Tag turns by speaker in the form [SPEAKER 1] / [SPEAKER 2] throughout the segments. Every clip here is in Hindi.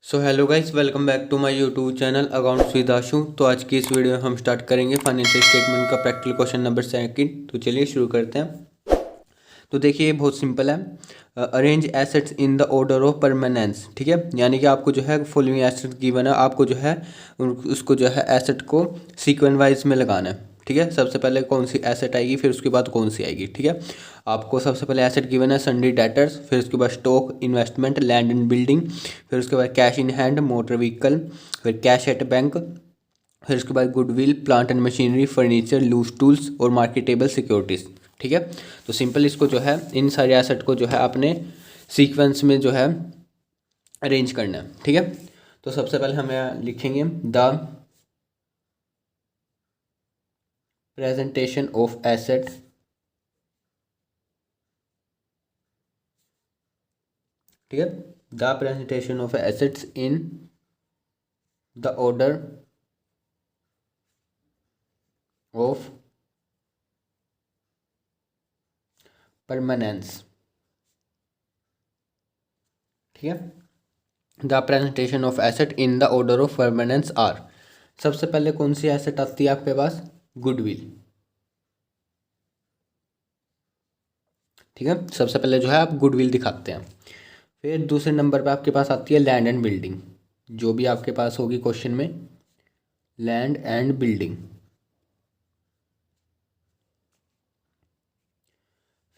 [SPEAKER 1] So hello guys, welcome back to my YouTube channel accounts with Ashu. तो आज की इस वीडियो में हम स्टार्ट करेंगे फाइनेंशियल स्टेटमेंट का प्रैक्टिकल क्वेश्चन नंबर 2। तो चलिए शुरू करते हैं। तो देखिए ये बहुत सिंपल है। Arrange assets in the order of permanence. ठीक है, यानी कि आपको जो है फॉलोइंग एसेट गिवन है, आपको जो है उसको जो है एसेट को सीक्वेंस वाइज में लगाना है। ठीक है, सबसे पहले कौन सी एसेट आएगी, फिर उसके बाद कौन सी आएगी। ठीक है, आपको सबसे पहले एसेट गिवन है सन्डी डेटर्स, फिर उसके बाद stock, investment, land and building, फिर उसके बाद cash in hand, motor vehicle, फिर कैश एट बैंक, फिर उसके बाद goodwill, plant and machinery, furniture, loose tools और मार्केटेबल सिक्योरिटीज़। ठीक है, तो सिंपल इसको जो है इन सारे एसेट को जो है आपने सीक्वेंस में जो है अरेंज करना है। ठीक है, तो सबसे पहले हम यहाँ लिखेंगे द प्रेजेंटेशन ऑफ एसेट ठीक है, the presentation of assets in the order of permanence. ठीक है, the presentation of asset in the order of permanence are. सबसे पहले कौन सी एसेट आती है आपके पास, गुडविल। ठीक है, सबसे पहले जो है आप गुडविल दिखाते हैं। फिर दूसरे नंबर पे आपके पास आती है लैंड एंड बिल्डिंग, जो भी आपके पास होगी क्वेश्चन में, लैंड एंड बिल्डिंग।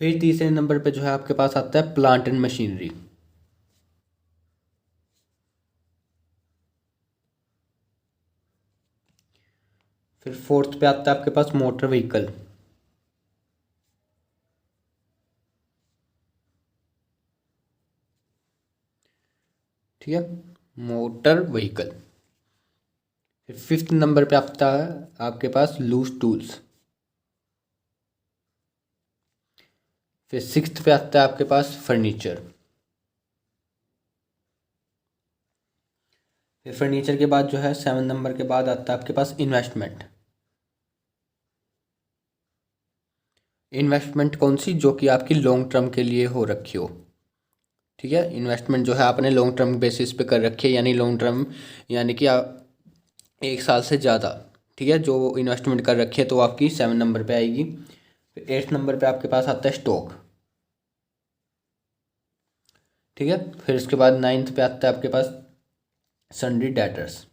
[SPEAKER 1] फिर तीसरे नंबर पे जो है आपके पास आता है प्लांट एंड मशीनरी। फिर फोर्थ पे आता है आपके पास मोटर व्हीकल। ठीक है, मोटर व्हीकल। फिर फिफ्थ नंबर पे आता है आपके पास लूज टूल्स। फिर सिक्स्थ पे आता है आपके पास फर्नीचर। फिर फर्नीचर के बाद जो है 7 नंबर के बाद आता है आपके पास इन्वेस्टमेंट। इन्वेस्टमेंट कौन सी, जो कि आपकी लॉन्ग टर्म के लिए हो रखी हो। ठीक है, इन्वेस्टमेंट जो है आपने लॉन्ग टर्म बेसिस पे कर रखी है, यानी लॉन्ग टर्म यानी कि आप 1 साल से ज़्यादा। ठीक है, जो इन्वेस्टमेंट कर रखी है तो आपकी 7 नंबर पे आएगी। फिर 8 नंबर पे आपके पास आता है स्टॉक। ठीक है, फिर उसके बाद 9th पे आता है आपके पास सन्डी डेटर्स।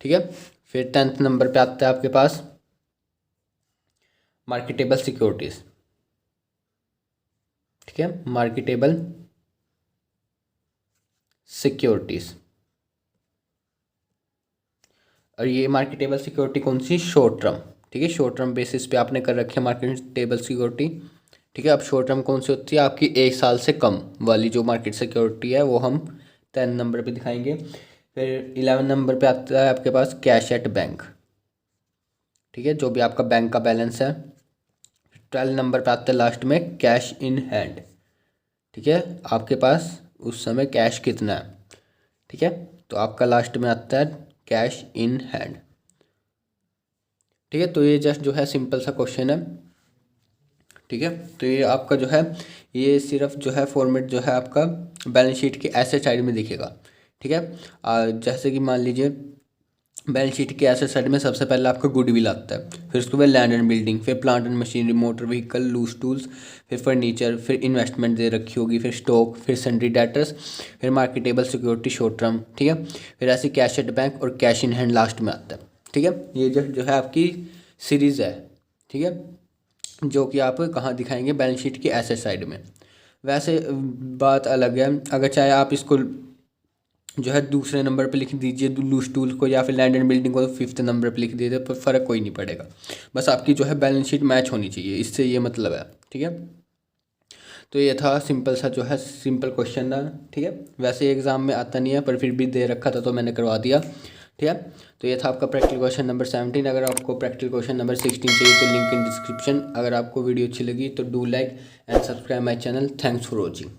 [SPEAKER 1] ठीक है, फिर 10th नंबर पे आता है आपके पास मार्केटेबल सिक्योरिटीज। ठीक है, मार्केटेबल सिक्योरिटीज। और ये मार्केटेबल सिक्योरिटी कौन सी, शॉर्ट टर्म। ठीक है, शॉर्ट टर्म बेसिस पे आपने कर रखी है मार्केटेबल सिक्योरिटी। ठीक है, अब शॉर्ट टर्म कौन सी होती है, आपकी 1 साल से कम वाली जो मार्केट सिक्योरिटी है वो हम 10 नंबर पे दिखाएंगे। फिर 11 नंबर पे आता है आपके पास कैश एट बैंक। ठीक है, जो भी आपका बैंक का बैलेंस है। 12 नंबर पे आता है लास्ट में कैश इन हैंड। ठीक है, आपके पास उस समय कैश कितना है। ठीक है, तो आपका लास्ट में आता है कैश इन हैंड। ठीक है, तो ये जस्ट जो है सिंपल सा क्वेश्चन है। ठीक है, तो ये आपका जो है ये सिर्फ जो है फॉर्मेट जो है आपका बैलेंस शीट के एसेट साइड में दिखेगा। ठीक है, जैसे कि मान लीजिए बैलेंस शीट के एसेट साइड में सबसे पहले आपका गुडविल आता है, फिर उसके बाद लैंड एंड बिल्डिंग, फिर plant and machinery, motor vehicle, loose tools, फिर फर्नीचर, फिर इन्वेस्टमेंट दे रखी होगी, फिर स्टॉक, फिर सन्डी डेटर्स, फिर मार्केटेबल सिक्योरिटी शॉर्ट टर्म। ठीक है, फिर ऐसे कैश एट बैंक और कैश इन हैंड लास्ट में आता है। ठीक है, ये जो है आपकी सीरीज़ है। ठीक है, जो कि आप कहाँ दिखाएंगे, बैलेंस शीट की एसेट साइड में। वैसे बात अलग है, अगर चाहे आप इसको जो है दूसरे नंबर पे लिख दीजिए लूज टूल को, या फिर लैंड एंड बिल्डिंग को तो 5th नंबर पे लिख दीजिए, पर फ़र्क कोई नहीं पड़ेगा। बस आपकी जो है बैलेंस शीट मैच होनी चाहिए, इससे ये मतलब है। ठीक है, तो ये था सिंपल सा जो है सिंपल क्वेश्चन था। ठीक है, वैसे एग्ज़ाम में आता नहीं है पर फिर भी दे रखा था तो मैंने करवा दिया। ठीक है, तो ये था आपका प्रैक्टिकल क्वेश्चन नंबर 17। अगर आपको प्रैक्टिकल क्वेश्चन नंबर 16 चाहिए तो लिंक इन डिस्क्रिप्शन। अगर आपको वीडियो अच्छी लगी तो do like and subscribe my channel. Thanks for watching.